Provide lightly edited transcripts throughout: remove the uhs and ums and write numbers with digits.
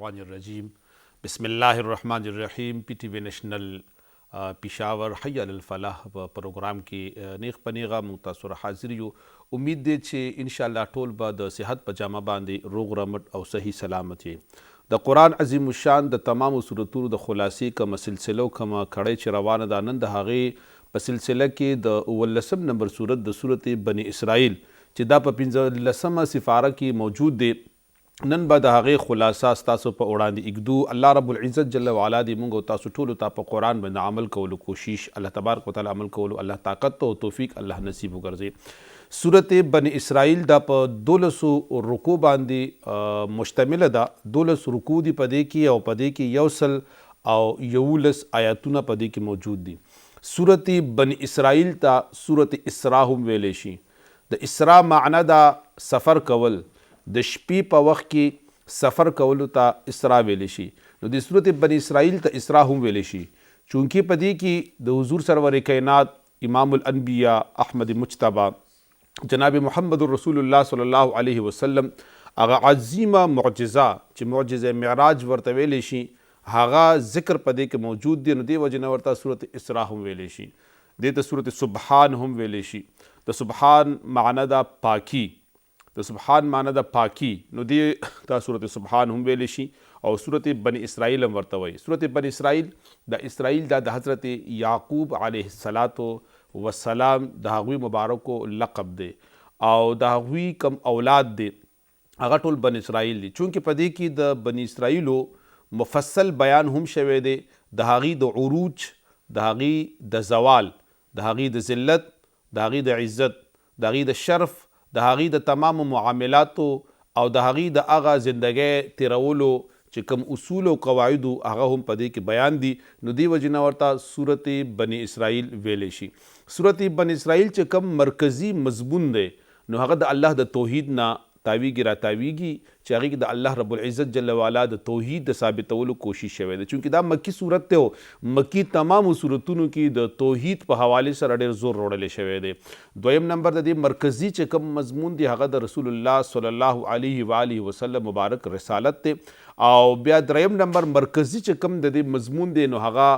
الشیطان الرجیم بسم الله الرحمن الرحیم پی ټي وی نېشنل پېښور حي علی الفلاح په پروګرام کې نیغ په نیغه موږ تاسو سره حاضر یو. امید دی چې ان شاء الله ټول به د صحت په جامه باندې روغ رمټ او صحیح سلامت یې. د قرآن عظیم الشان د تمامو سورتونو د خلاصې کومه سلسله کومه کړۍ چې روانه ده نن د هغې په سلسله کې د 19 نمبر سورت د سورت بني اسرائیل چې دا په 15مه سپاره کې موجود دی، نن به د هغې خلاصه ستاسو په وړاندې اږدو. الله رب العزت جل وعلا دې موږ او تاسو ټولو ته په قرآن باندې عمل کولو کوشش الله تبارک وتعالی عمل کولو الله طاقت او توفیق الله نصیب وګرځي. سورت بني اسرائیل دا په 12 رکوع باندې مشتمله ده. 12 رکوع دي په دې کې او په دې کې 111 آیاتونه په دې کې موجود دي. سورت بني اسرائیل ته سورت اسراء هم ویلی شي. د اسراء معنی دا سفر کول، د شپې په وخت کې سفر کولو ته اسراء ویلی شي. نو د صورت بني اسرائیل ته اسراء هم ویلی شي چونکې په دې کې د حضور سرور کائنات امام الانبیاء احمد مجتبی جناب محمد رسول الله صلی الله علیه وسلم هغه عظیمه معجزه چې معجزه معراج ورته ویلی شي هغه ذکر په دې کې موجود دی. نو دې وجې نه ورته صورت اسراء هم ویلی شي. دې ته صورت سبحان هم ویلی شي. د سبحان معنی دا پاکی، د سبحان معنی د پاکی، نو دی دا صورت سبحان هم ویلی شي او صورت بني اسرائیل هم ورته وایي. صورت بني اسرائیل د اسرائیل دا د حضرت یعقوب علیه السلام د هغوی مبارکو لقب دی او د هغوی کم اولاد دی هغه ټول بني اسرائیل دي. چونکې په دې کې د بني اسرائیلو مفصل بیان هم شوی دی د هغې د عروج، د هغې د زوال، د هغې د ذلت، د هغې د عزت، د هغې د شرف، د هغې د تمامو معاملاتو او د هغې د هغه زندګۍ تیرولو چې کوم اصول او قواعدو هغه هم په دې کې بیان دي. نو دې وجې نه ورته صورت بني اسرائیل ویلی شي. صورت بني اسرائیل چې کوم مرکزي مضمون دی نو هغه د الله د توحید نه تاویږي را تاویږي چې هغې کې د الله رب العزت جل وعلا د توحید د ثابتولو کوشش شوی دی. چونکې دا مکی صورت دی او مکی تمامو صورتونو کې د توحید په حوالې سره ډېر زور وړلی شوی دی. دویم نمبر د دې مرکزي چې کوم مضمون دی هغه د رسول الله صلی الله علیه و آله وسلم مبارک رسالت دی او بیا دریم نمبر مرکزي چې کوم د دې مضمون دی نو هغه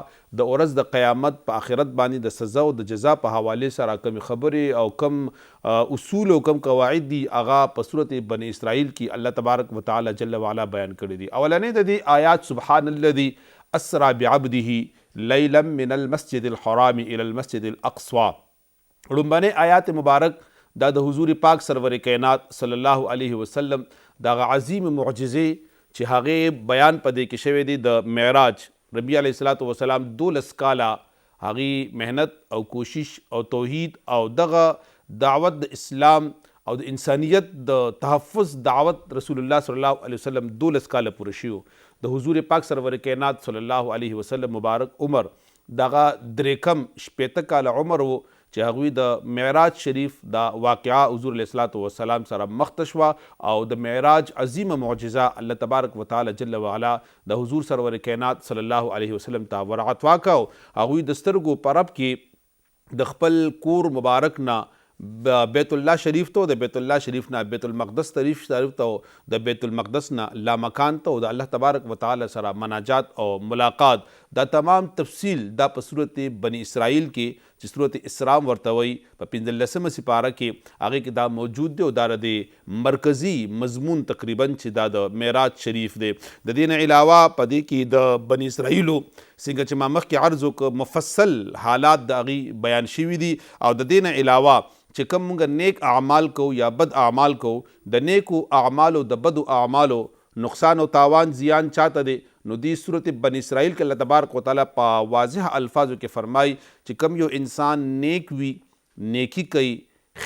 د ورځ د قیامت په آخرت باندې د سزا او د جزا په حوالې سره کمې خبرې او کم اصول او کم قواعد دي هغه په صورت بني اسرائیل کې الله تبارک وتعالی جل وعلا بیان کړي دي. اولنې د دې آیات سبحان الذي اسرا بعبده لیلا من المسجد الحرام الى المسجد الاقصى. لومبنۍ آیات مبارک دا د حضور پاک سرور کائنات صلی الله علیه وسلم دغه عظیم معجزې چې هغې بیان په دې کې شوی دی د معراج. ربي علیه الصلاة وسلام 12 کاله هغې محنت او کوشش او توحید او دغه دعوت د اسلام او د انسانیت د تحفظ دعوت رسول الله صلی الله علیه وسلم 12 کاله پوره شوي. د حضور پاک سرور کائنات صلی الله علیه وسلم مبارک عمر دغه 3 کاله عمر و چې هغوی د معراج شریف دا واقعه حضور علیه الصلاة وسلام سره مخته شوه او د معراج عظیمه معجزه الله تبارک وتعالی جل وعلا د حضور سرور کائنات صلی الله علیه وسلم ته ورعطوا کړه. هغوی د سترګو په رب کې د خپل کور مبارک نه بیت الله شریف ته، د بیت الله شریف نه بیت المقدس شریف ته، د بیت المقدس نه لامکان ته او د الله تبارک وتعالی سره مناجات او ملاقات دا تمام تفصیل دا په صورت بني اسرائیل کې چې صورت اسراء ورته وایي په 15مه سپاره کې هغې کې دا موجود دی او دا د مرکزي مضمون تقریبا چې دا د معراج شریف دی. د دې نه علاوه په دې کې د بني اسرائیلو څنګه چې ما مخکې عرض وکړه مفصل حالات د هغې بیان شوي دي او د دې نه علاوه چې کوم موږ نیک اعمال کو یا بد اعمال کو د نیکو اعمالو د بدو اعمالو نقصان او تاوان زیان چاته دی نو دی صورت بني اسرائیل کې الله تبارک وتعالی په واضح الفاظو کې فرمایي چې کوم یو انسان نیک وي، نیکی کوي،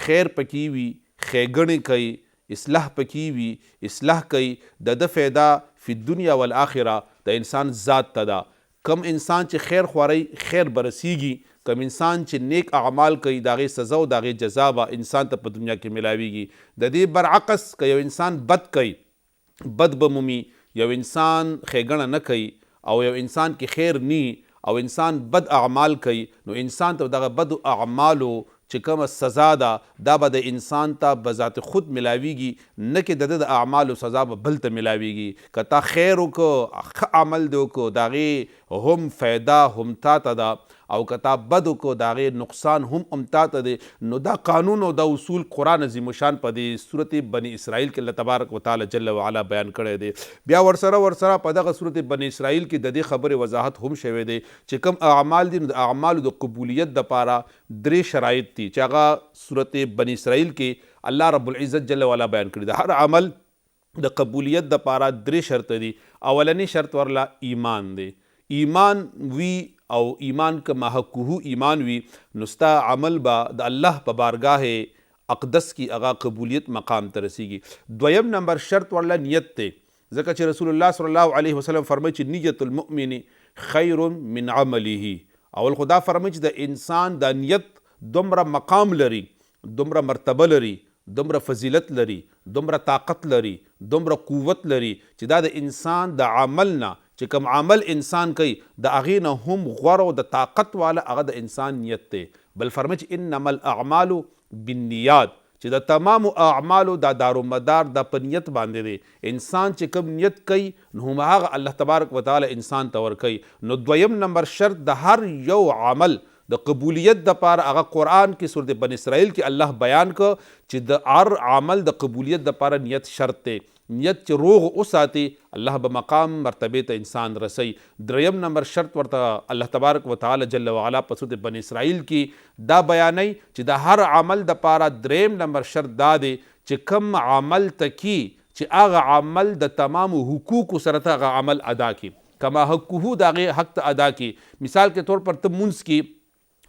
خیر پکې وي، ښېګڼې کوي، اصلاح پکې وي، اصلاح کوي، د فایده فی الدنیا والآخره د انسان ذات ته ده. کم انسان چې خیر خوری خیر برسیږي، کم انسان چې نیک اعمال کوي د هغې سزا او د هغې جزا به انسان ته په دنیا کې ملاویږي. د دې برعکس که یو انسان بد کوي بد به مومي، یو انسان ښېګڼه نه کوي او یو انسان کې خیر نی او انسان بد اعمال کوي نو انسان ته دغه بد اعمالو چې کومه سزا ده دا به د انسان ته بذات خود ملاویږي، نه کې د اعمالو سزا به بل ته ملاویږي. که تا خیر وکړو، ښه عمل دې وکړو، د هغې هم فایده هم تا ته ده، او که تا بد وکړو د هغې نقصان هم تا ته دی. نو دا قانون او دا اصول قرآن عظیم الشان په دې صورت بني اسرائیل کې الله تبارک وتعالی جل وعلا بیان کړی دی. بیا ورسره په دغه صورت بني اسرائیل کې د دې خبرې وضاحت هم شوی دی چې کوم اعمال دي نو د اعمالو د قبولیت دپاره 3 شرایط دي چې هغه صورت بني اسرائیل کې الله رب العزت جل وعلا بیان کړي. د هر عمل د قبولیت دپاره 3 شرط دي. اولنی شرط ورله ایمان دی. ایمان وی او ایمان که محقه ایمان وی نو ستا عمل به د الله په بارگاه اقدس کی هغه قبولیت مقام ته رسیږي. دویم نمبر شرط ورله نیت دی، ځکه چې رسول الله صلی الله علیه وسلم فرمایي چې نیت المؤمن خیر من عمله. اول خدا فرمایي چې د انسان د نیت دومره مقام لري، دومره مرتبه لري، دومره فضیلت لري، دومره طاقت لري، دومره قوت لري چې دا د انسان د عمل نه چې کوم عمل انسان کوي د هغې نه هم غوره او د طاقت والا هغه د انسان نیت دی. بل فرمایي چې انما الاعمال بالنیات، چې د تمامو اعمالو دا دارومدار د په نیت باندې دی. انسان چې کوم نیت کوي نو هماغه الله تبارک وتعالی انسان ته ورکوي. نو دویم نمبر شرط د هر یو عمل د قبولیت دپاره هغه قرآن کې سورت بني اسرائیل کې الله بیان کړ چې د هر عمل د قبولیت دپاره نیت شرط دی. نیت چې روغ وساتي الله به مقام مرتبه ته انسان رسی. دریم نمبر شرط ورته الله تبارک وتعالی جل وعلا په سورت بني اسرائیل کې دا بیانوي چې د هر عمل دپاره دریم نمبر شرط دا دی چې کم عمل تکی چې هغه عمل د تمامو حقوقو سره ته هغه عمل ادا کی، کما حقه د هغې حق ته ادا کی. مثال کے طور پر ته مونځ کی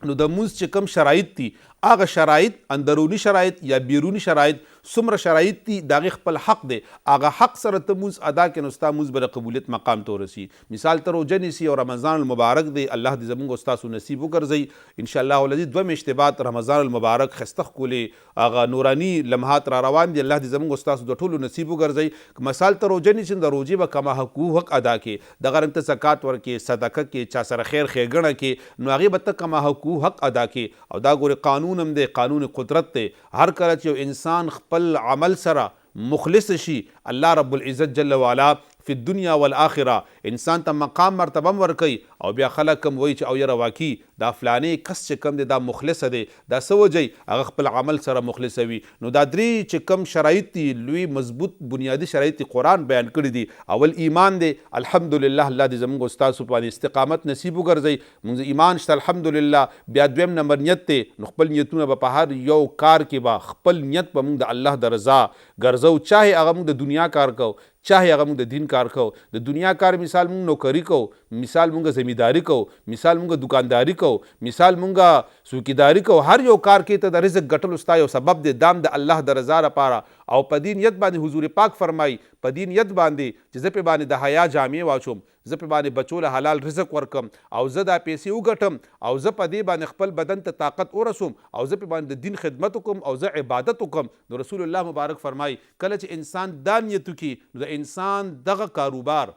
نو د مونځ چې کم شرایط دي هغه شرایط اندرونی شرایط یا بیرونی شرایط څومره شرایط دي د هغې خپل حق دی، هغه حق سره ته مونځ ادا کړې نو ستا مونځ به د قبولیت مقام ته ورسي. مثال ته روژه نیسي او رمضان المبارک دی، الله دې زموږ او ستاسو نصیب وګرځوي انشاءالله العزیز. 2 میاشتې بعد رمضان المبارک ښایسته ښکلې هغه نوراني لمحات را روان دي، الله دې زموږ او ستاسو د ټولو نصیب وګرځوي. مثال ته روژه نیسي د روژې به کما حق ادا کړې، دغه رنګ ته زکات ورکړې، صدقه کې چا سره خیر ښېګڼه کې نو هغې به ته کما حق ادا کړې. او دا ګورې قانون هم دی، قانون قدرت دی. هر کله چې یو انسان خپل عمل سره مخلص شي الله رب العزت جل وعلا فی الدنیا والآخرة انسان ته مقام مرتبه ورکوي. او بیا خلک هم وایي چې او یره واقعي دا فلانې کس چې کم دی دا مخلصه دی، دا څه وجه هغه خپل عمل سره مخلصه وي. نو دا 3 چې کم شرایط دي لوی مضبوط بنیادی شرایط قرآن بیان کړي دي. اول ایمان دی، الحمدلله الله دې زموږ او ستاسو باندې استقامت نصیب وګرځوي. موږ ایمان شته الحمدلله. بیا دویم نمبر نیت دی، نو خپل نیتونه به په هر یو کار کې به خپل نیت به موږ د الله د رضا ګرځو، چاهې هغه موږ د دنیا کار کو چاهې هغه موږ د دین کار کو. د دنیا کار مثال موږ نوکری کو، مثال موږ زمینداری کو، مثال موږ دکانداری کو، مثال موږ څوکیداری کو. هر یو کار کې ته د رزق ګټلو ستا یو سبب دی، دام د الله د رضا لپاره. او په دې نیت باندې حضور پاک فرمایي په دې نیت باندې چې زه پې باندې د حیا جامې واچوم، زه پې باندې بچو له حلال رزق ورکم، او زه دا پیسې وګټم، او زه په دې باندې خپل بدن ته طاقت ورسوم، او زه پې باندې د دین خدمت وکم، او زه عبادت وکم. نو رسول الله مبارک فرمایي کله چې انسان دا نیت وکړي نو د انسان دغه کاروبار،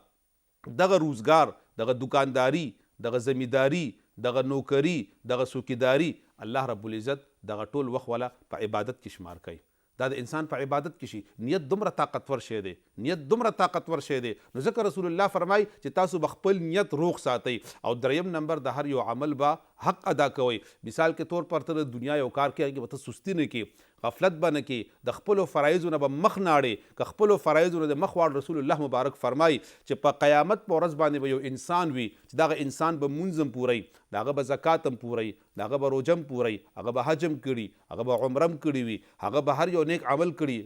دغه روزګار، دغه دکانداری، دغه زمینداری، دغه نوکری، دغه څوکیداری الله رب العزت دغه ټول وخت والا په عبادت کې شمار کوي. دا د انسان په عبادت کې شي. نیت دومره طاقتور شی دی، نیت دومره طاقتور شی دی. نو ځکه رسول الله فرمایي چې تاسو به خپل نیت روغ ساتئ. او دریم نمبر د هر یو عمل به حق ادا کوئ. مثال کے طور پر ته د دنیا یو کار کې به ته سستی نه کې، غفلت به نه کې، د خپلو فرایضو نه به مخ ناړې. که خپلو فرایضو نه د مخ واړ رسول الله مبارک فرمایي چې په قیامت په ورځ باندې به یو انسان وي چې دغه انسان به مونځ هم پوری، د هغه به زکات هم پوری، د هغه به روژه هم پوری، هغه به حج هم کړي، هغه به عمره هم کړي وي، هغه به هر یو نیک عمل کړي،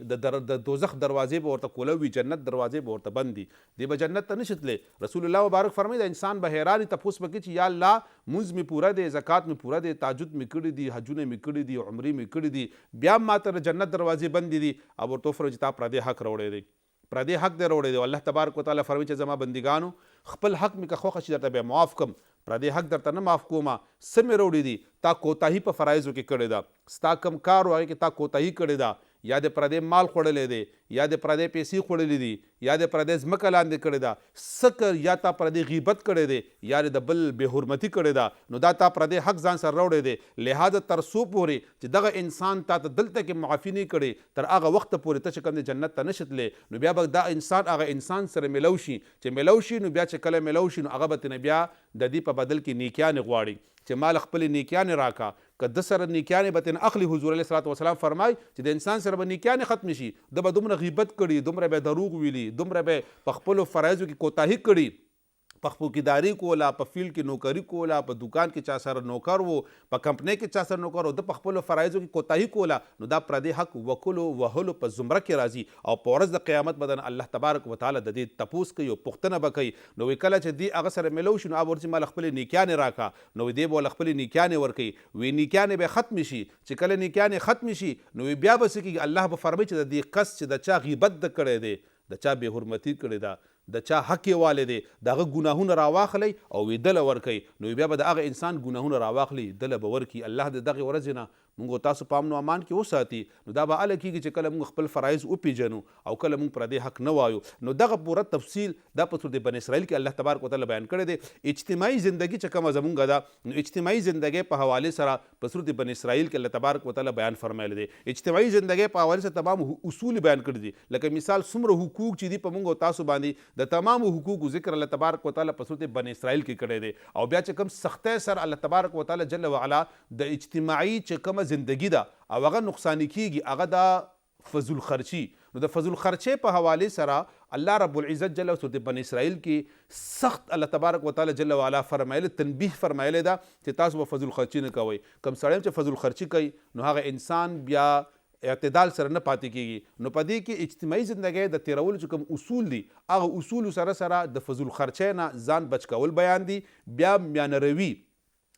د دوزخ دروازې به ورته کوله وي، جنت دروازې به ورته بند دي، دی به جنت ته نشي تللی. رسول الله مبارک فرمایي د انسان به حیران تپوس وکړي چې یا الله مونځ مې پوره دی، زکات مې پوره دی، تهجد مې کړي دي، حجونه مې کړي دي، عمرې مې کړي دي، بیا ما ته د جنت دروازې بندې دي. او ورته وفرمایي چې تا پردی حق راوړی دی، پردی حق دی راوړی دی. الله تبارک وتعالی فرمایي چې زما بندګانو خپل حق مې که خوښه شي درته بیا معاف کړم، پردی حق درته نه معاف کومه. څه مې راوړي دي؟ تا کوتاهي په فرایضو کې کړې ده، ستا کم کار و هغې کې تا کوتاهي کړې ده، یا د پردی مال خوړلی دی، یا د پردی پیسې خوړلې دي یا د پردی ځمکه لاندې کړې ده څه یا تا پردی غیبت کړی دی یا د بل بې حرمتي کړې ده نو دا تا پردی حق ځان سره راوړی دی لہذا تر څو پورې چې دغه انسان تا ته دلته کې معافي نه کړي تر هغه وخته پورې ته چې کوم د جنت ته نشي تللی نو بیا به دا انسان هغه انسان سره ملو شي چې ملو شي نو بیا چې کله ملو شي نو هغه به ترنه بیا د دې په بدل کې نیکیانې غواړي چې مال خپلې نیکیانې راکا که د سره نیکیانې به ترنه اخلي حضور علیه صلات وسلام فرمای چې د انسان سره به نیکیانې ختم شي ده به دومره غیبت کړي دومره به دروغ ویلي دومره به په خپلو فرایضو کې کوتاهي کړي په خپلکیداري کوله په فیلډ کې نوکري کوله په دکان کې چا سره نوکر و په کمپنۍ کې چا سره نوکر و د په خپلو فرایضو کې کوتاهي کوله نو دا پردی حق وکلو وهلو په زمره کې راځي او په ورځ د قیامت به د الله تبارک وتعالی د دې تپوس کوي او پوښتنه به کوي نو کله چې دې هغه سره ملو شي نو هغه ورته مال خپلې نیکیانې راکا نو دې به ول خپلې نیکیانې ورکوي وی نیکیانې به ختم شي چې کله نیکیانې ختم شي نو بیا به څه کېږي الله به فرمایي چې د دې کس چې د چا غیبت د کړی دی د چا بې حرمتي کړې ده د چا حق یې والی دی د هغه ګناهونه راواخلی او وی دله ورکوي نو بیا به د هغه انسان ګناهونه راواخلي دله به ورکړي الله د دغې ورځې نه موږ تاسو په امن و امان کې وساتي نو دا به هله کېږي چې کله موږ خپل فرایض وپېژنو او کله موږ پردی حق نه وایو نو دغه پوره تفصیل دا په صورت بن اسرائیل کې الله تبارک وتعالی بیان کړی دی اجتماعي زندگی چې کومه زمونږ ده نو اجتماعي زندگی په حوالې سره په صورت بن اسرائیل کې الله تبارک وتعالی بیان فرمایلی دی اجتماعي زندگی په حوالې سره تمام اصول بیان کړي دي لکه مثال څومره حقوق چې دي په موږ او تاسو باندې د تمامو حقوقو ذکر الله تبارک وتعالی په صورت بن اسرائیل کې کړی دی او بیا چې کوم سختۍ سره الله تبارک وتعالی جل وعلا د اجتماعي چې کومه زندگی ده او هغه نقصاني کیږي هغه د فضول خرچي نو د فضول خرچې په حوالې سره الله رب العزت جل صورت بن اسرائیل کې سخت الله تبارک وتعالی جل وعلا فرمایلی تنبیه فرمایلی ده چې تاسو به فضول خرچي نه کوئ کوم سړی چې فضول خرچي کوي نو هغه انسان بیا اعتدال سره نه پاتې کیږي نو په دې کې اجتماعي زندګۍ د تیرولو چې کوم اصول دي هغه اصولو سره سره د فضول خرچۍ نه ځان بچ کول بیان دي بیا میانه روي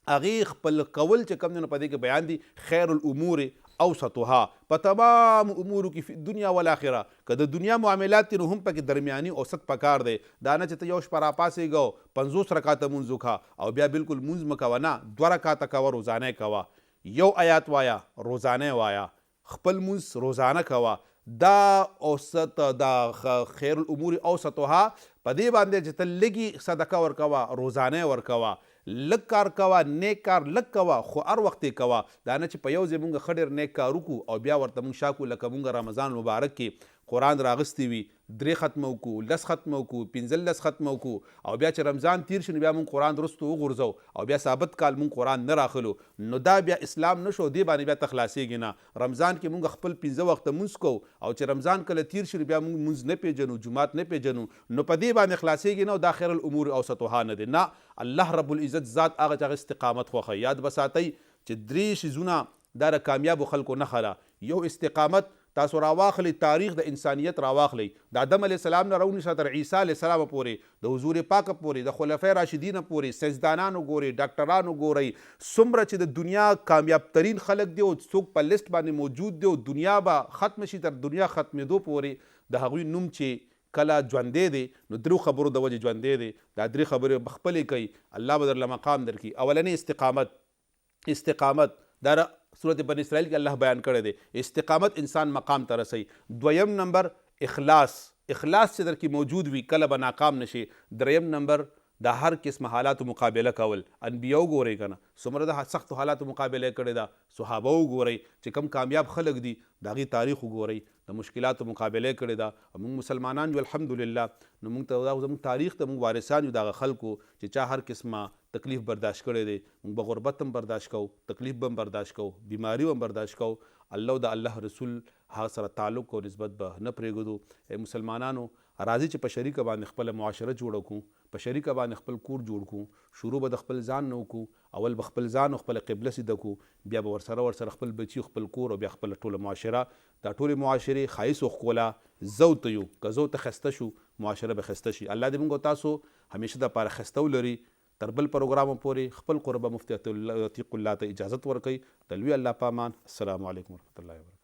هغې خپل کول چې کوم دی نو په دې کې بیان دي خیر الامور اوسطها په تمام امورو کې فی دنیا والآخره که د دنیا معاملات دي نو هم پکې درمیاني اوسط پکار دی دا نه چې ته یو شپه راپاڅېږه 50 رکاته مونځ وکړه او بیا بالکل مونځ مه کوه نه 2 رکاته کوه روزانه کوه یو آیات وایا روزانه وایا خپل مونځ روزانه کوه دا اوسط دا خیر الامور اوسطها په دې باندې چې ته لږي صدقه ورکوه روزانه ورکوه لږ کار کوه نیک کار لږ کوه خو هر وخت یې کوه دا نه چې په یو ځای مونږ ښه ډېر نیک کار وکړو او بیا ورته مونږ شا کړو لکه مونږ رمضان مبارک کې قرآن راغستی وي 3 ختمه وکړو 10 ختمه وکړو 15 ختمه وکړو او بیا چې رمضان تیر شي نو بیا مونږ قرآن وروستو وغورځو او بیا ثابت کال مونږ قرآن نه راخلو نو دا بیا اسلام نه شو دې باندې بیا ته خلاصېږي نه رمضان کې مونږ خپل 15 وخته مونځ کوو او چې رمضان کله تیر شي بیا مونږ مونځ نه پیژنو جمعات نه پیژنو نو په دې باندې خلاصېږي نه دا خیر الامور اوسطها نه دی نه الله رب العزت ذات هغه چې هغه استقامت خوښوي یاد به ساتئ چې 3 شیزونه دا د کامیابو خلکو نښه ده یو استقامت تاسو راواخلی تاریخ د انسانیت راواخلی د آدم علیه السلام نه راونیسه تر عیسی علیه السلام پورې د حضور پاک پورې د خلفای راشدین پورې سیاستدانانو ګورئ ډاکټرانو ګورئ څومره چې د دنیا کامیاب ترین خلک دی او څوک په لیست باندې موجود دی او دنیا به ختم شي تر دنیا ختمېدو پورې د هغوی نوم چې کله ژوندی دی نو 3 خبرو د وجې ژوندی دی دا 3 خبرې به خپلې کوي الله به درله مقام درکړي اولنی استقامت دا صورت بن اسرائیل کې الله بیان کړی دی استقامت انسان مقام ته رسوي دویم نمبر اخلاص چې در کې موجود وي کله به ناکام نشي دریم نمبر د هر قسم حالاتو مقابله کول انبیا وګورئ که نه څومره د سختو حالاتو مقابله کړې ده صحابه وګورئ چې کم کامیاب خلک دي د هغې تاریخ وګورئ د مشکلاتو مقابله کړې ده موږ مسلمانان یو الحمدلله نو موږ ته زموږ تاریخ ته موږ وارثان یو د هغه خلکو چې چا هر قسمه تکلیف برداشت کړی دی موږ به غربت هم برداشت کوو تکلیف به هم برداشت کوو بیماري هم برداشت کوو الله د الله رسول هغه سره تعلق او نسبت به نه پرېږدو مسلمانانو راځي چې په شریکه باندې خپله معاشره جوړه کړو په شریکه باندې خپل کور جوړ کړو شروع به د خپل ځان نه وکړو اول به خپل ځان او خپله قبله سیده کړو بیا به ورسره خپل بچي خپل کور او بیا خپله ټوله معاشره دا ټولې معاشرې ښایست او ښکلا زو ته یو که زو ته ښایسته شو معاشره به ښایسته شي الله دې موږ تاسو همیشه دپاره ښایسته ولري تر بل پروګرام پورې خپل قربه مفتی عتیق الله ته اجازت ورکوي د لوی الله په امان السلام علیکم ورحمة الله وبرکاته